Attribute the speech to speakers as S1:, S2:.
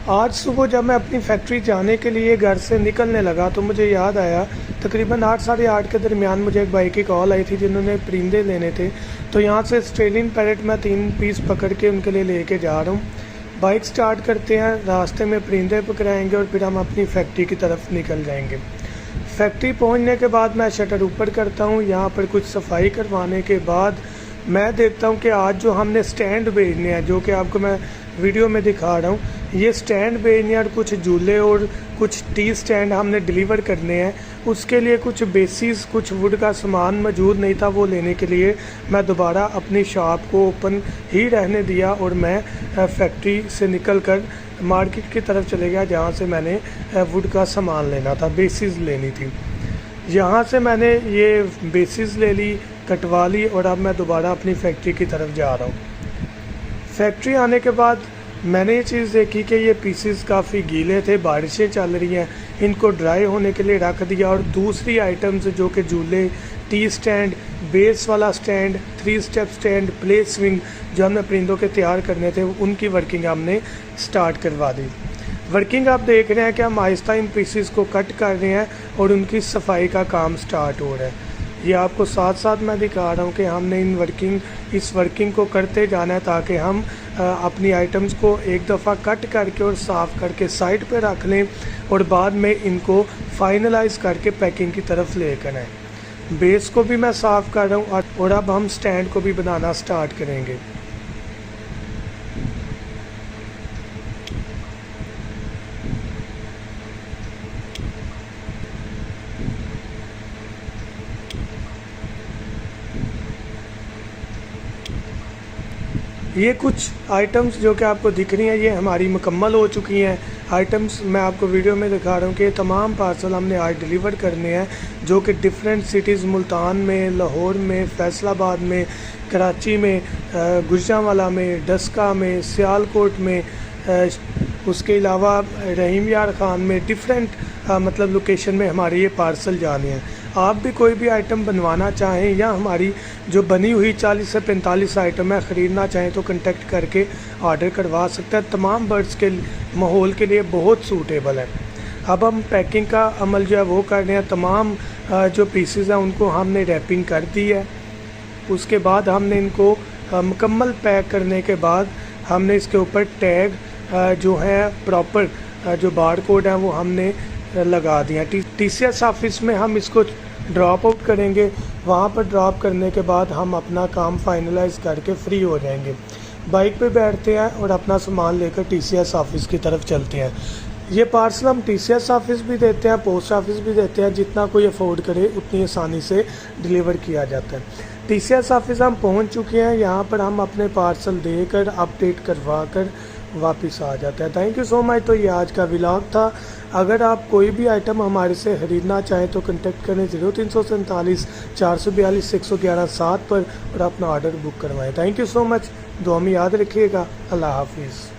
S1: आज सुबह जब मैं अपनी फैक्ट्री जाने के लिए घर से निकलने लगा तो मुझे याद आया, तकरीबन 8 साढ़े 8 के दरमियान मुझे एक भाई की कॉल आई थी जिन्होंने परिंदे लेने थे। तो यहाँ से ऑस्ट्रेलियन पैरेट मैं 3 पीस पकड़ के उनके लिए लेके जा रहा हूँ। बाइक स्टार्ट करते हैं, रास्ते में परिंदे पकड़ाएंगे और फिर हम अपनी फैक्ट्री की तरफ निकल जाएंगे। फैक्ट्री पहुँचने के बाद मैं शटर ऊपर करता हूँ। यहाँ पर कुछ सफाई करवाने के बाद मैं देखता हूँ कि आज जो हमने स्टैंड भेजने हैं, जो कि आपको मैं वीडियो में दिखा रहा हूँ, ये स्टैंड भेजने और कुछ झूले और कुछ टी स्टैंड हमने डिलीवर करने हैं। उसके लिए कुछ बेसिस, कुछ वुड का सामान मौजूद नहीं था, वो लेने के लिए मैं दोबारा अपनी शॉप को ओपन ही रहने दिया और मैं फैक्ट्री से निकलकर मार्केट की तरफ चले गया, जहाँ से मैंने वुड का सामान लेना था, बेसिस लेनी थी। यहाँ से मैंने ये बेसिस ले ली, कटवा ली और अब मैं दोबारा अपनी फैक्ट्री की तरफ जा रहा हूँ। फैक्ट्री आने के बाद मैंने ये चीज़ देखी कि ये पीसेस काफ़ी गीले थे, बारिशें चल रही हैं, इनको ड्राई होने के लिए रख दिया। और दूसरी आइटम्स जो कि झूले, टी स्टैंड, बेस वाला stand, 3 step stand, play swing जो हमने परिंदों के तैयार करने थे, उनकी वर्किंग हमने स्टार्ट करवा दी। वर्किंग आप देख रहे हैं कि हम आहिस्ता इन पीसेस को कट कर रहे हैं और उनकी सफाई का काम स्टार्ट हो रहा है। ये आपको साथ साथ मैं दिखा रहा हूँ कि हमने इस वर्किंग को करते जाना है ताकि हम अपनी आइटम्स को एक दफ़ा कट करके और साफ़ करके साइड पे रख लें और बाद में इनको फाइनलाइज करके पैकिंग की तरफ लेकर आएँ। बेस को भी मैं साफ़ कर रहा हूँ और अब हम स्टैंड को भी बनाना स्टार्ट करेंगे। ये कुछ आइटम्स जो कि आपको दिख रही हैं, ये हमारी मुकम्मल हो चुकी हैं। आइटम्स मैं आपको वीडियो में दिखा रहा हूँ कि तमाम पार्सल हमने आज डिलीवर करने हैं, जो कि डिफरेंट सिटीज़, मुल्तान में, लाहौर में, फैसलाबाद में, कराची में, गुजरांवाला में, डस्का में, सियालकोट में, उसके अलावा रहीम यार ख़ान में, डिफरेंट मतलब लोकेशन में हमारे ये पार्सल जाने हैं। आप भी कोई भी आइटम बनवाना चाहें या हमारी जो बनी हुई 40 से 45 आइटम है ख़रीदना चाहें तो कांटेक्ट करके ऑर्डर करवा सकते हैं। तमाम बर्ड्स के माहौल के लिए बहुत सूटेबल है। अब हम पैकिंग का अमल जो है वो कर रहे हैं। तमाम जो पीसेस हैं उनको हमने रैपिंग कर दी है। उसके बाद हमने इनको मुकम्मल पैक करने के बाद हमने इसके ऊपर टैग जो है प्रॉपर जो बार कोड है वो हमने लगा दिया। TCS ऑफिस में हम इसको ड्रॉप आउट करेंगे। वहाँ पर ड्रॉप करने के बाद हम अपना काम फाइनलाइज करके फ्री हो जाएंगे। बाइक पे बैठते हैं और अपना सामान लेकर TCS ऑफिस की तरफ चलते हैं। ये पार्सल हम TCS ऑफिस भी देते हैं, पोस्ट ऑफिस भी देते हैं। जितना कोई अफोर्ड करे उतनी आसानी से डिलीवर किया जाता है। TCS ऑफिस हम पहुँच चुके हैं। यहाँ पर हम अपने पार्सल देकर अपडेट करवा कर वापस आ जाता है। Thank you so much. तो ये आज का व्लॉग था। अगर आप कोई भी आइटम हमारे से ख़रीदना चाहें तो कांटेक्ट करें 0347 442 111 7 पर और अपना ऑर्डर बुक करवाएं। Thank you so much. दुआ में याद रखिएगा। अल्लाह हाफिज़।